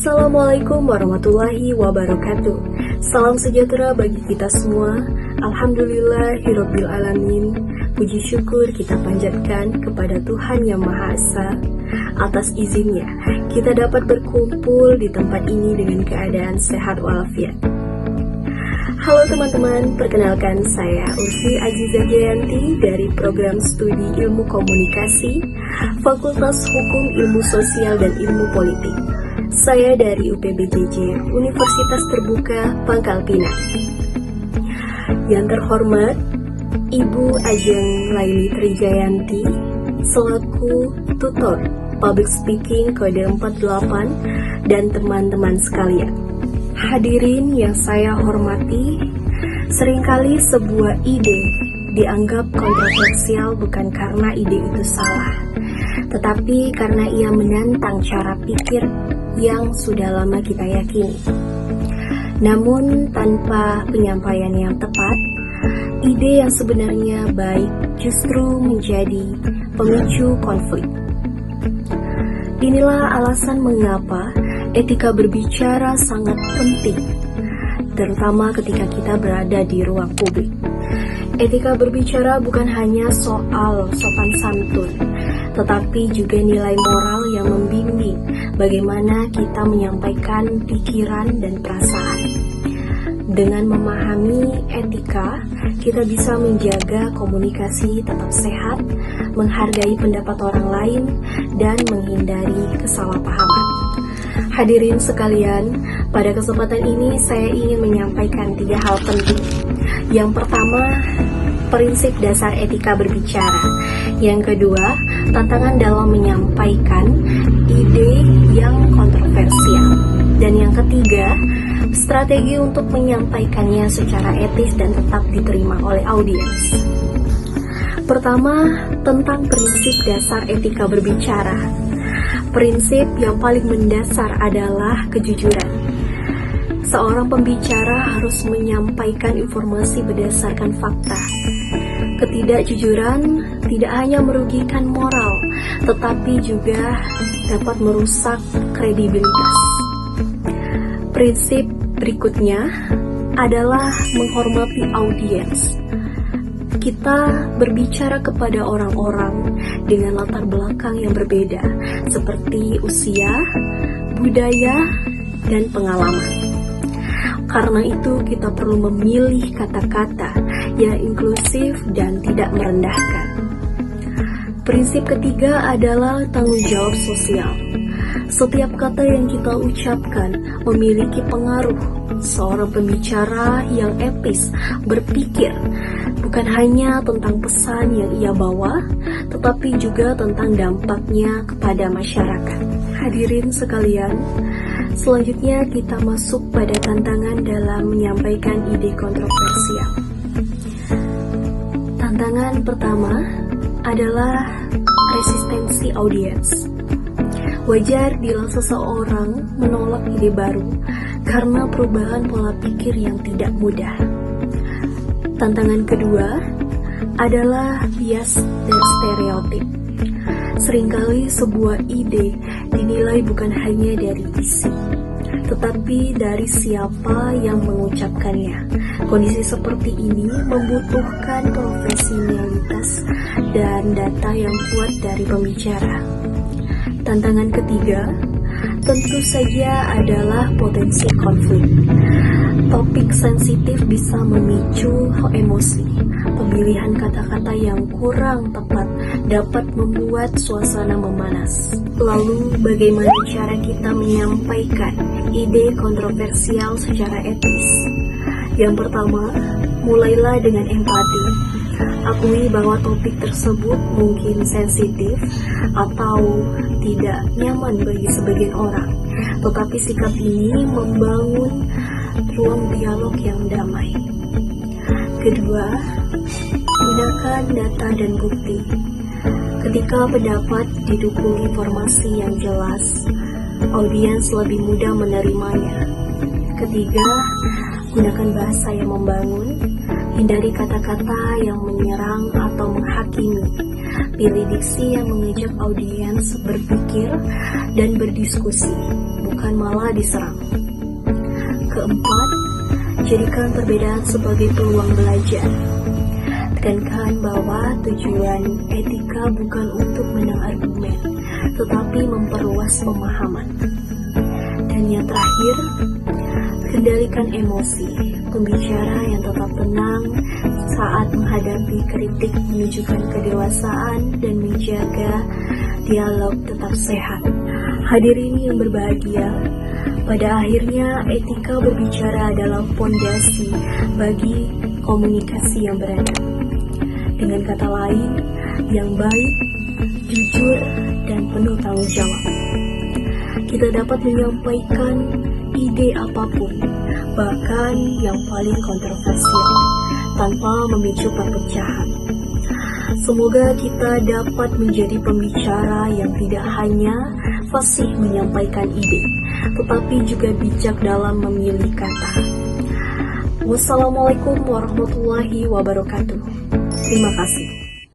Assalamualaikum warahmatullahi wabarakatuh. Salam sejahtera bagi kita semua. Alhamdulillahirabbil alamin. Puji syukur kita panjatkan kepada Tuhan Yang Maha Esa. Atas izinnya, kita dapat berkumpul di tempat ini dengan keadaan sehat walafiat. Halo teman-teman, perkenalkan saya Urfi Aziza Jayanti dari Program Studi Ilmu Komunikasi, Fakultas Hukum Ilmu Sosial dan Ilmu Politik. Saya dari UPBJJ, Universitas Terbuka Pangkal Pinang. Yang terhormat, Ibu Ajeng Laili Trijayanti, selaku tutor Public Speaking Kode 48 dan teman-teman sekalian. Hadirin yang saya hormati, seringkali sebuah ide dianggap kontroversial bukan karena ide itu salah, tetapi karena ia menantang cara pikir yang sudah lama kita yakini. Namun tanpa penyampaian yang tepat, ide yang sebenarnya baik justru menjadi pemicu konflik. Inilah alasan mengapa etika berbicara sangat penting, terutama ketika kita berada di ruang publik. Etika berbicara bukan hanya soal sopan santun, tetapi juga nilai moral yang membimbing bagaimana kita menyampaikan pikiran dan perasaan. Dengan memahami etika, kita bisa menjaga komunikasi tetap sehat, menghargai pendapat orang lain, dan menghindari kesalahpahaman. Hadirin sekalian, pada kesempatan ini saya ingin menyampaikan 3 hal penting. Yang pertama, prinsip dasar etika berbicara. Yang kedua, tantangan dalam menyampaikan ide yang kontroversial. Dan yang ketiga, strategi untuk menyampaikannya secara etis dan tetap diterima oleh audiens. Pertama, tentang prinsip dasar etika berbicara. Prinsip yang paling mendasar adalah kejujuran. Seorang pembicara harus menyampaikan informasi berdasarkan fakta. Ketidakjujuran tidak hanya merugikan moral, tetapi juga dapat merusak kredibilitas. Prinsip berikutnya adalah menghormati audiens. Kita berbicara kepada orang-orang dengan latar belakang yang berbeda, seperti usia, budaya, dan pengalaman. Karena itu kita perlu memilih kata-kata yang inklusif dan tidak merendahkan. Prinsip ketiga adalah tanggung jawab sosial. Setiap kata yang kita ucapkan memiliki pengaruh. Seorang pembicara yang etis berpikir bukan hanya tentang pesan yang ia bawa, tetapi juga tentang dampaknya kepada masyarakat. Hadirin sekalian, selanjutnya kita masuk pada tantangan dalam menyampaikan ide kontroversial. Tantangan pertama adalah resistensi audiens. Wajar bila seseorang menolak ide baru karena perubahan pola pikir yang tidak mudah. Tantangan kedua adalah bias dan stereotip. Seringkali sebuah ide dinilai bukan hanya dari isi, tetapi dari siapa yang mengucapkannya. Kondisi seperti ini membutuhkan profesionalitas dan data yang kuat dari pembicara. Tantangan ketiga tentu saja adalah potensi konflik. Topik sensitif bisa memicu emosi. Pemilihan kata-kata yang kurang tepat dapat membuat suasana memanas. Lalu, bagaimana cara kita menyampaikan ide kontroversial secara etis? Yang pertama, mulailah dengan empati. Akui bahwa topik tersebut mungkin sensitif atau tidak nyaman bagi sebagian orang, tetapi sikap ini membangun ruang dialog yang damai. Kedua, gunakan data dan bukti. Ketika pendapat didukung informasi yang jelas, audiens lebih mudah menerimanya. Ketiga, gunakan bahasa yang membangun. Hindari kata-kata yang menyerang atau menghakimi. Pilih diksi yang mengajak audiens berpikir dan berdiskusi, bukan malah diserang. Keempat, jadikan perbedaan sebagai peluang belajar. Tekankan bahwa tujuan etika bukan untuk menang argumen, tetapi memperluas pemahaman. Dan yang terakhir, kendalikan emosi. Pembicara yang tetap tenang saat menghadapi kritik menunjukkan kedewasaan dan menjaga dialog tetap sehat. Hadirin yang berbahagia, pada akhirnya etika berbicara adalah fondasi bagi komunikasi yang beradab. Dengan kata lain, yang baik, jujur, dan penuh tanggung jawab. Kita dapat menyampaikan ide apapun, bahkan yang paling kontroversial, tanpa memicu perpecahan. Semoga kita dapat menjadi pembicara yang tidak hanya fasih menyampaikan ide, tetapi juga bijak dalam memilih kata. Wassalamualaikum warahmatullahi wabarakatuh. Terima kasih.